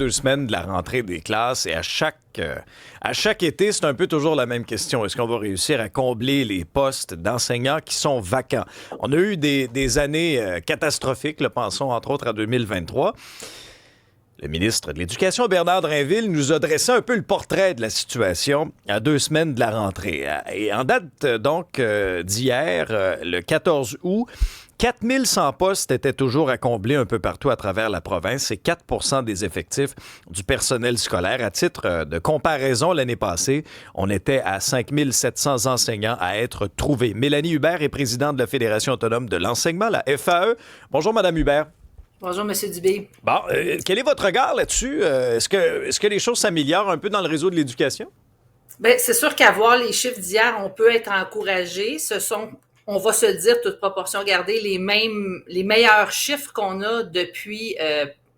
2 semaines de la rentrée des classes et à chaque été, c'est un peu toujours la même question. Est-ce qu'on va réussir à combler les postes d'enseignants qui sont vacants? On a eu des années catastrophiques, là, pensons entre autres à 2023. Le ministre de l'Éducation, Bernard Drinville, nous a dressé un peu le portrait de la situation à 2 semaines de la rentrée. Et en date d'hier, le 14 août, 4100 postes étaient toujours à combler un peu partout à travers la province. C'est 4 des effectifs du personnel scolaire. À titre de comparaison, l'année passée, on était à 5700 enseignants à être trouvés. Mélanie Hubert est présidente de la Fédération autonome de l'enseignement, la FAE. Bonjour, Madame Hubert. Bonjour, M. Dubé. Bon, quel est votre regard là-dessus? Est-ce que les choses s'améliorent un peu dans le réseau de l'éducation? Bien, c'est sûr qu'à voir les chiffres d'hier, on peut être encouragé. Ce sont, on va se le dire, toute proportion gardée, les meilleurs chiffres qu'on a depuis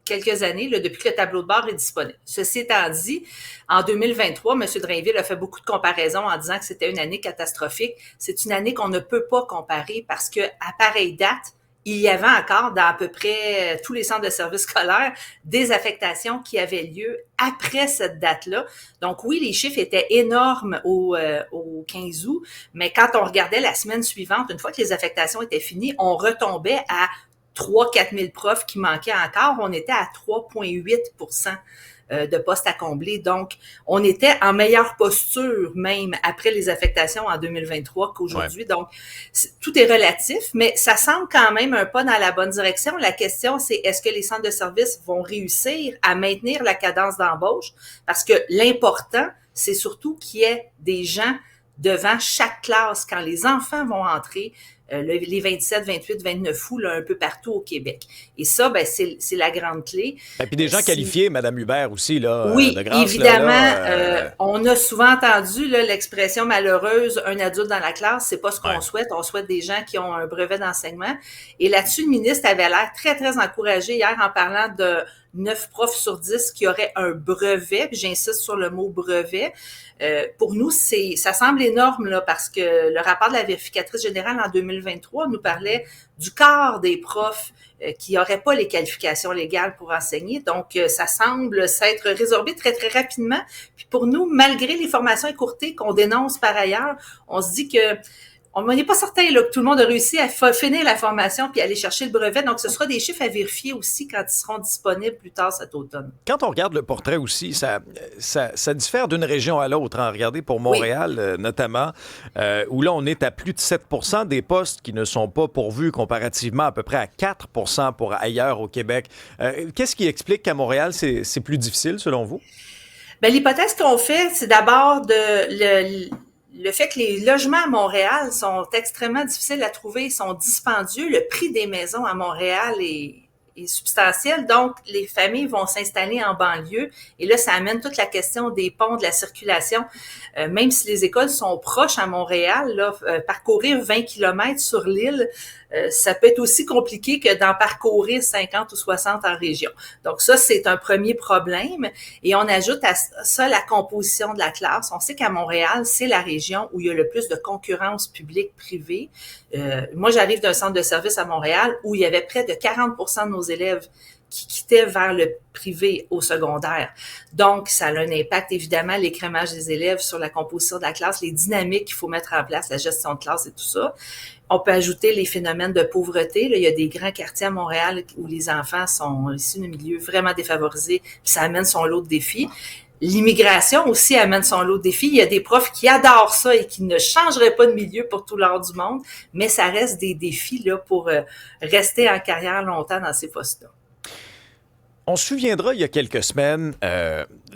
quelques années, là, depuis que le tableau de bord est disponible. Ceci étant dit, en 2023, M. Drinville a fait beaucoup de comparaisons en disant que c'était une année catastrophique. C'est une année qu'on ne peut pas comparer parce que à pareille date, il y avait encore dans à peu près tous les centres de services scolaires des affectations qui avaient lieu après cette date-là. Donc oui, les chiffres étaient énormes au 15 août, mais quand on regardait la semaine suivante, une fois que les affectations étaient finies, on retombait à 3-4 000 profs qui manquaient encore. On était à 3,8 % de postes à combler. Donc, on était en meilleure posture même après les affectations en 2023 qu'aujourd'hui. Ouais. Donc, tout est relatif, mais ça semble quand même un pas dans la bonne direction. La question, c'est est-ce que les centres de services vont réussir à maintenir la cadence d'embauche? Parce que l'important, c'est surtout qu'il y ait des gens devant chaque classe quand les enfants vont entrer les 27, 28, 29 août, là, un peu partout au Québec. Et ça, ben, c'est la grande clé. Et puis des gens qualifiés, Mme Hubert, aussi, là. Oui, de grâce, évidemment. On a souvent entendu là, l'expression malheureuse, un adulte dans la classe, c'est pas ce qu'on souhaite. On souhaite des gens qui ont un brevet d'enseignement. Et là-dessus, le ministre avait l'air très, très encouragé hier en parlant de 9 profs sur 10 qui auraient un brevet, puis j'insiste sur le mot brevet. Pour nous, ça semble énorme là, parce que le rapport de la vérificatrice générale en 2023 nous parlait du quart des profs qui n'auraient pas les qualifications légales pour enseigner. Donc, ça semble s'être résorbé très, très rapidement. Puis pour nous, malgré les formations écourtées qu'on dénonce par ailleurs, on se dit que on n'est pas certain là, que tout le monde a réussi à finir la formation puis aller chercher le brevet. Donc, ce sera des chiffres à vérifier aussi quand ils seront disponibles plus tard cet automne. Quand on regarde le portrait aussi, ça diffère d'une région à l'autre. Hein. Regardez pour Montréal, oui. Notamment, où là, on est à plus de 7 % des postes qui ne sont pas pourvus comparativement à peu près à 4 % pour ailleurs au Québec. Qu'est-ce qui explique qu'à Montréal, c'est plus difficile, selon vous? Bien, l'hypothèse qu'on fait, c'est d'abord le fait que les logements à Montréal sont extrêmement difficiles à trouver, sont dispendieux. Le prix des maisons à Montréal est substantiel. Donc, les familles vont s'installer en banlieue. Et là, ça amène toute la question des ponts, de la circulation. Même si les écoles sont proches à Montréal, là, parcourir 20 km sur l'île, ça peut être aussi compliqué que d'en parcourir 50 ou 60 en région. Donc ça, c'est un premier problème. Et on ajoute à ça la composition de la classe. On sait qu'à Montréal, c'est la région où il y a le plus de concurrence publique-privée. Moi, j'arrive d'un centre de service à Montréal où il y avait près de 40 % de nos élèves qui quittaient vers le privé au secondaire. Donc, ça a un impact, évidemment, l'écrémage des élèves sur la composition de la classe, les dynamiques qu'il faut mettre en place, la gestion de classe et tout ça. On peut ajouter les phénomènes de pauvreté. Là, il y a des grands quartiers à Montréal où les enfants sont issus de milieux vraiment défavorisés, puis ça amène son lot de défis. L'immigration aussi amène son lot de défis. Il y a des profs qui adorent ça et qui ne changeraient pas de milieu pour tout l'or du monde, mais ça reste des défis là pour rester en carrière longtemps dans ces postes-là. On se souviendra, il y a quelques semaines,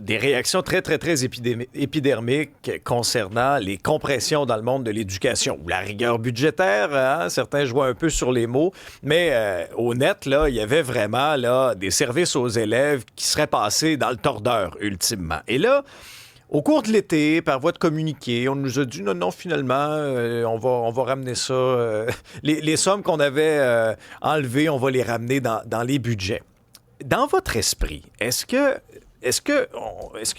des réactions très, très, très épidermiques concernant les compressions dans le monde de l'éducation ou la rigueur budgétaire. Hein? Certains jouaient un peu sur les mots, mais au net, là, il y avait vraiment là, des services aux élèves qui seraient passés dans le tordeur, ultimement. Et là, au cours de l'été, par voie de communiqué, on nous a dit non, finalement, on va ramener ça. Les sommes qu'on avait enlevées, on va les ramener dans les budgets. Dans votre esprit, est-ce que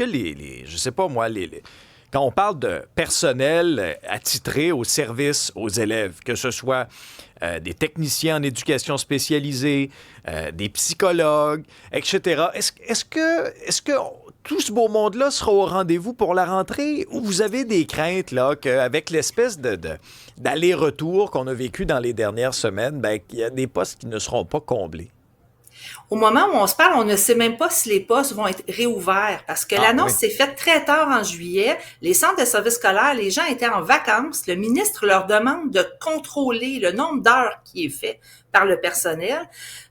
les je sais pas moi, quand on parle de personnel attitré au service aux élèves, que ce soit des techniciens en éducation spécialisée, des psychologues, etc. Est-ce que tout ce beau monde-là sera au rendez-vous pour la rentrée ou vous avez des craintes là, qu'avec l'espèce d'aller-retour qu'on a vécu dans les dernières semaines, ben, il y a des postes qui ne seront pas comblés? Au moment où on se parle, on ne sait même pas si les postes vont être réouverts parce que l'annonce s'est faite très tard en juillet. Les centres de services scolaires, les gens étaient en vacances. Le ministre leur demande de contrôler le nombre d'heures qui est fait par le personnel.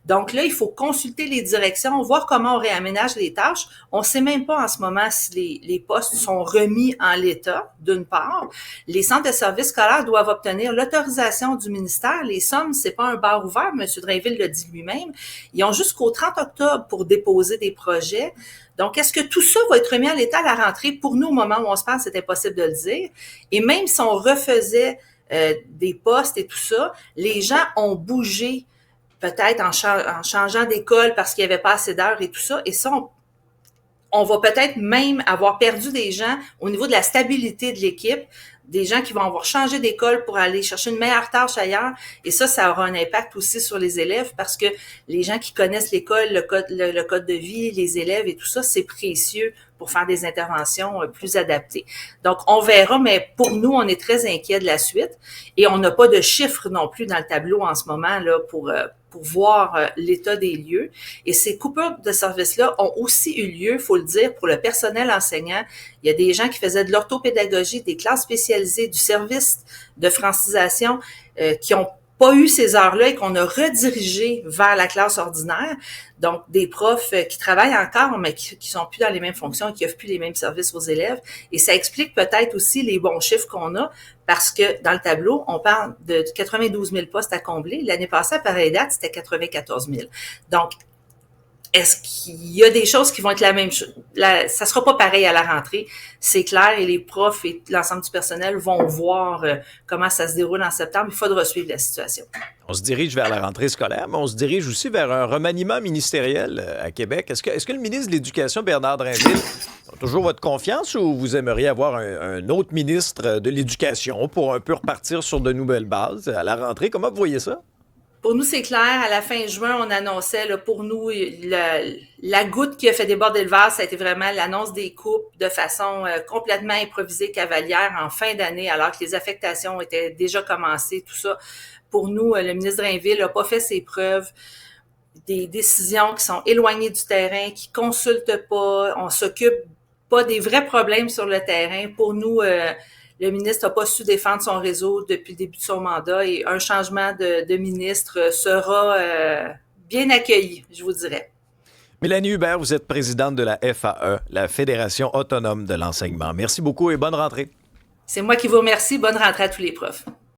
Donc là, il faut consulter les directions, voir comment on réaménage les tâches. On ne sait même pas en ce moment si les postes sont remis en l'état, d'une part. Les centres de services scolaires doivent obtenir l'autorisation du ministère. Les sommes, c'est pas un bar ouvert, M. Drainville le dit lui-même. Ils ont jusqu'au 30 octobre pour déposer des projets. Donc, est-ce que tout ça va être remis à l'état à la rentrée? Pour nous, au moment où on se parle, c'était impossible de le dire. Et même si on refaisait des postes et tout ça, les gens ont bougé peut-être en changeant d'école parce qu'il n'y avait pas assez d'heures et tout ça. Et ça, on va peut-être même avoir perdu des gens au niveau de la stabilité de l'équipe, des gens qui vont avoir changé d'école pour aller chercher une meilleure tâche ailleurs. Et ça aura un impact aussi sur les élèves parce que les gens qui connaissent l'école, le code de vie, les élèves et tout ça, c'est précieux pour faire des interventions plus adaptées. Donc, on verra, mais pour nous, on est très inquiets de la suite et on n'a pas de chiffres non plus dans le tableau en ce moment là pour voir l'état des lieux. Et ces coupures de services-là ont aussi eu lieu, faut le dire, pour le personnel enseignant. Il y a des gens qui faisaient de l'orthopédagogie, des classes spécialisées, du service de francisation qui ont pas eu ces heures-là et qu'on a redirigé vers la classe ordinaire. Donc, des profs qui travaillent encore, mais qui sont plus dans les mêmes fonctions et qui offrent plus les mêmes services aux élèves. Et ça explique peut-être aussi les bons chiffres qu'on a parce que dans le tableau, on parle de 92 000 postes à combler. L'année passée, à pareille date, c'était 94 000. Donc, est-ce qu'il y a des choses qui vont être la même chose? Ça sera pas pareil à la rentrée, c'est clair, et les profs et l'ensemble du personnel vont voir comment ça se déroule en septembre. Il faudra suivre la situation. On se dirige vers la rentrée scolaire, mais on se dirige aussi vers un remaniement ministériel à Québec. Est-ce que le ministre de l'Éducation, Bernard Drainville, a toujours votre confiance ou vous aimeriez avoir un autre ministre de l'Éducation pour un peu repartir sur de nouvelles bases à la rentrée? Comment vous voyez ça? Pour nous, c'est clair. À la fin juin, on annonçait, là, pour nous, la goutte qui a fait déborder le vase, ça a été vraiment l'annonce des coupes de façon complètement improvisée, cavalière, en fin d'année, alors que les affectations étaient déjà commencées, tout ça. Pour nous, le ministre Drainville n'a pas fait ses preuves. Des décisions qui sont éloignées du terrain, qui consultent pas, on s'occupe pas des vrais problèmes sur le terrain. Pour nous, le ministre n'a pas su défendre son réseau depuis le début de son mandat et un changement de ministre sera bien accueilli, je vous dirais. Mélanie Hubert, vous êtes présidente de la FAE, la Fédération autonome de l'enseignement. Merci beaucoup et bonne rentrée. C'est moi qui vous remercie. Bonne rentrée à tous les profs.